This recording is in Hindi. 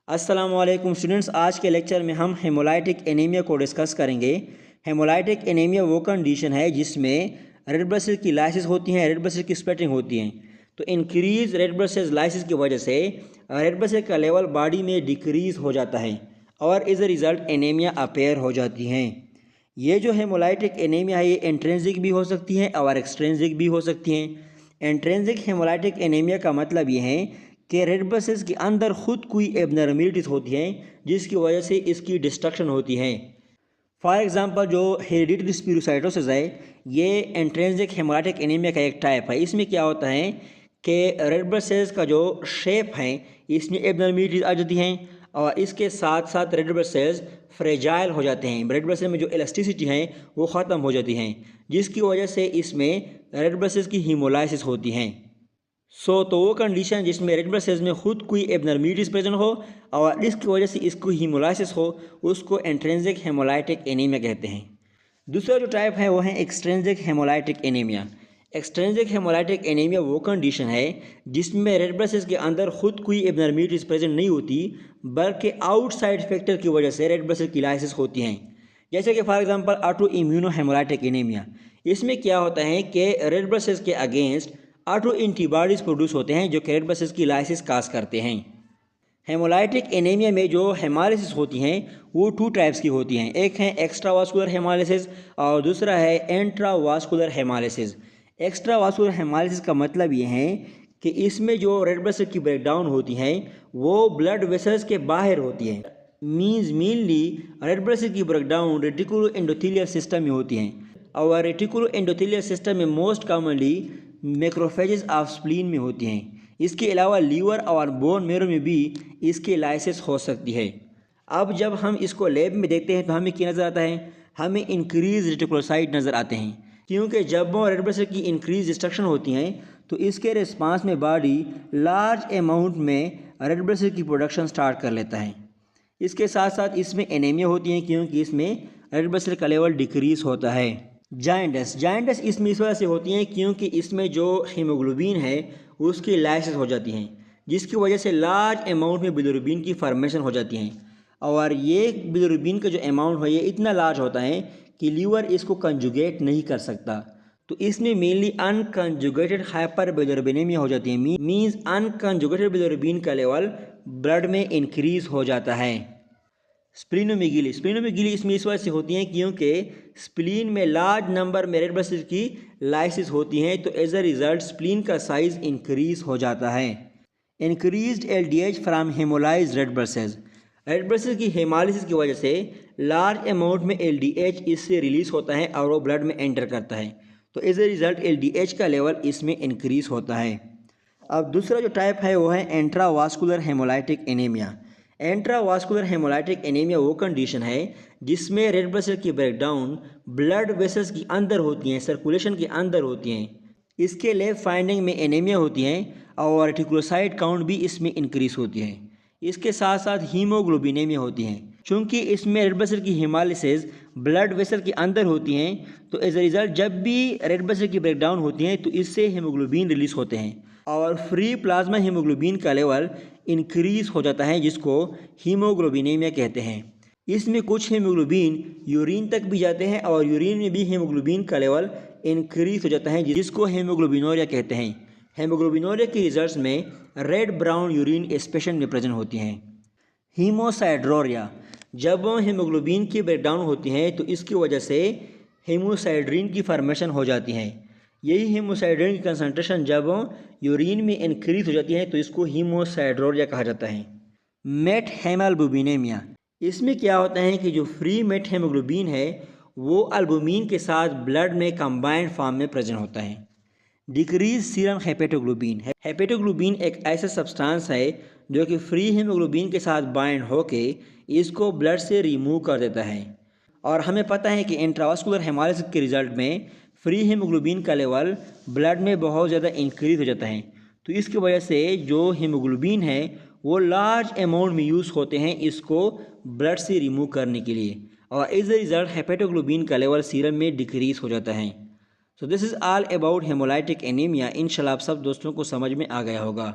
अस्सलामु अलैकुम स्टूडेंट्स, आज के लेक्चर में हम हेमोलाइटिक एनीमिया को डिस्कस करेंगे। हेमोलाइटिक एनीमिया वो कंडीशन है जिसमें रेड ब्लड सेल की लाइसिस होती हैं, रेड ब्लड सेल की स्प्लिटिंग होती हैं। तो increase red blood cell lysis की वजह से रेड ब्लड सेल का लेवल बॉडी में डिक्रीज हो जाता है और as a result anaemia appear हो जाती हैं। ये जो हेमोलाइटिक एनीमिया है ये इंट्रिंसिक भी हो सकती हैं और एक्सट्रिंसिक भी हो सकती हैं। इंट्रिंसिक हेमोलाइटिक एनीमिया का मतलब ये है कि रेड ब्लड सेल्स के अंदर खुद कोई एबनॉर्मलिटीज़ होती हैं जिसकी वजह से इसकी डिस्ट्रक्शन होती है। फॉर एग्जांपल जो हेरिडिटरी स्पिरोसाइटोसिस है ये इंट्रिंसिक हेमोलाइटिक एनीमिया का एक टाइप है। इसमें क्या होता है कि रेड ब्लड सेल्स का जो शेप है इसमें एबनॉर्मलिटीज़ आ जाती हैं और इसके साथ साथ रेड ब्लड सेल्स फ्रेजाइल हो जाते हैं। रेड ब्लड सेल में जो इलास्टिसिटी है वो ख़त्म हो जाती हैं जिसकी वजह से इसमें रेड ब्लड सेल्स की हीमोलाइसिस होती हैं। तो वो कंडीशन जिसमें रेड ब्लड सेल्स में खुद कोई एबनॉर्मलिटीज़ प्रेजेंट हो और इसकी वजह से इसको हीमोलाइसिस हो उसको इंट्रिंसिक हेमोलाइटिक एनीमिया कहते हैं। दूसरा जो टाइप है वो है extrinsic haemolytic anaemia. Extrinsic hemolytic anaemia वो कंडीशन है जिसमें रेड ब्लड सेल्स के अंदर खुद कोई एबनॉर्मलिटीज़ प्रेजेंट नहीं होती बल्कि आउटसाइड फैक्टर की वजह से रेड ब्लड सेल की लाइसिस होती हैं। जैसे कि for example auto immuno haemolytic anaemia. इसमें क्या होता है कि रेड ब्लड सेल्स के अगेंस्ट ऑटो एंटीबॉडीज़ प्रोड्यूस होते हैं जो कि रेड ब्लड सेल्स की लाइसिस काज करते हैं। हेमोलाइटिक एनीमिया में जो हेमालिसिस होती हैं वो टू टाइप्स की होती हैं। एक है एक्स्ट्रावास्कुलर हेमालिसिस और दूसरा है इंट्रावास्कुलर हेमालिसिस। एक्स्ट्रावास्कुलर हेमालिसिस का मतलब ये है कि इसमें जो रेड ब्लड सेल की ब्रेकडाउन होती हैं वो ब्लड वेसल्स के बाहर होती हैं। मेनली रेड ब्लड सेल की ब्रेकडाउन रेटिकुलो एंडोथेलियल सिस्टम में होती हैं और रेटिकुलो एंडोथेलियल सिस्टम में most commonly macrophages of spleen में होती हैं। इसके अलावा लीवर और बोन मेरो में भी इसकी लाइसिस हो सकती है। अब जब हम इसको लैब में देखते हैं तो हमें क्या नज़र आता है, हमें इंक्रीज रेटिकुलोसाइट नज़र आते हैं क्योंकि जब रेड ब्लड सेल की इंक्रीज डिस्ट्रक्शन होती हैं तो इसके रिस्पांस में बॉडी लार्ज अमाउंट में रेड ब्लड सेल की प्रोडक्शन स्टार्ट कर लेता है। इसके साथ साथ इसमें एनीमिया होती है क्योंकि इसमें रेड ब्लड सेल का लेवल डिक्रीज होता है। जाइंटिस इसमें इस वजह से होती हैं क्योंकि इसमें जो हीमोग्लोबिन है उसकी लाइसिस हो जाती हैं जिसकी वजह से लार्ज अमाउंट में बिलिरुबिन की फॉर्मेशन हो जाती हैं और ये बिलिरुबिन का जो अमाउंट है ये इतना लार्ज होता है कि लीवर इसको कंजुगेट नहीं कर सकता। तो इसमें मेनली अनकंजुगेटेड हाइपर बिलिरुबिनेमिया हो जाती है। मींस अनकंजुगेटेड बिलिरुबिन का लेवल ब्लड में इंक्रीज हो जाता है। स्प्लीनोमेगेली इसमें इस वजह से होती हैं क्योंकि स्प्लीन में लार्ज नंबर में रेड ब्लड सेल की लाइसिस होती हैं तो एज अ रिज़ल्ट स्प्लीन का साइज़ इंक्रीज हो जाता है। Increased LDH from hemolyzed red blood cells. Red blood cell की हेमालिसिस की वजह से लार्ज अमाउंट में एलडीएच इससे रिलीज होता है और वो ब्लड में एंटर करता है तो एज अ रिज़ल्ट एलडीएच का लेवल इसमें इंक्रीज होता है। अब दूसरा जो टाइप है वो है intravascular haemolytic anaemia. Intravascular hemolytic anaemia वो कंडीशन है जिसमें रेड ब्लड सेल की ब्रेकडाउन ब्लड वेसल्स के अंदर होती हैं, सर्कुलेशन के अंदर होती हैं। इसके लैब फाइंडिंग में एनीमिया होती हैं और रेटिकुलोसाइट काउंट भी इसमें इंक्रीज होती है। इसके साथ साथ हीमोग्लोबिनेमिया होती हैं। चूँकि इसमें रेड ब्लड सेल की हेमालिसिस ब्लड वेसल के अंदर होती हैं तो एज अ रिज़ल्ट जब भी रेड ब्लड सेल की ब्रेकडाउन होती हैं तो इससे हीमोग्लोबिन रिलीज होते हैं और फ्री प्लाज्मा हीमोग्लोबिन का लेवल इंक्रीज हो जाता है जिसको हीमोग्लोबिनेमिया कहते हैं। इसमें कुछ हीमोग्लोबिन यूरिन तक भी जाते हैं और यूरिन में भी हीमोग्लोबिन का लेवल इंक्रीज हो जाता है जिसको हीमोग्लोबिनोरिया कहते हैं। हीमोग्लोबिनोरिया के रिजल्ट्स में रेड ब्राउन यूरिन इस पेशेंट में प्रेजेंट होती हैं। हीमोसाइड्रोरिया, जब हीमोग्लोबिन की ब्रेकडाउन होती है तो इसकी वजह से हीमोसाइड्रिन की फॉर्मेशन हो जाती है। यही हीमोसाइड्रिन की कंसनट्रेशन जब यूरिन में इंक्रीज हो जाती है तो इसको हीमोसाइड्रोरिया कहा जाता है। मेट हेमोग्लोबिनेमिया, इसमें क्या होता है कि जो फ्री मेट हेमोग्लोबिन है वो अल्बुमिन के साथ ब्लड में कंबाइंड फॉर्म में प्रेजेंट होता है। Decrease serum हेपेटोग्लोबिन। हेपेटोग्लोबिन एक ऐसा सब्सटेंस है जो कि फ्री हीमोग्लोबिन के साथ बाइंड होके इसको ब्लड से रिमूव कर देता है और हमें पता है कि इंट्रावास्कुलर हेमालिसिस के रिजल्ट में फ्री हीमोग्लोबिन का लेवल ब्लड में बहुत ज़्यादा इंक्रीज हो जाता है तो इसकी वजह से जो हीमोग्लोबिन है वो लार्ज अमाउंट में यूज़ होते हैं इसको ब्लड से रिमूव करने के लिए और एज अ रिज़ल्ट हेपेटोग्लोबिन का लेवल सीरम में डिक्रीज हो जाता है। So this is all about haemolytic anaemia. इंशाल्लाह आप सब दोस्तों को समझ में आ गया होगा।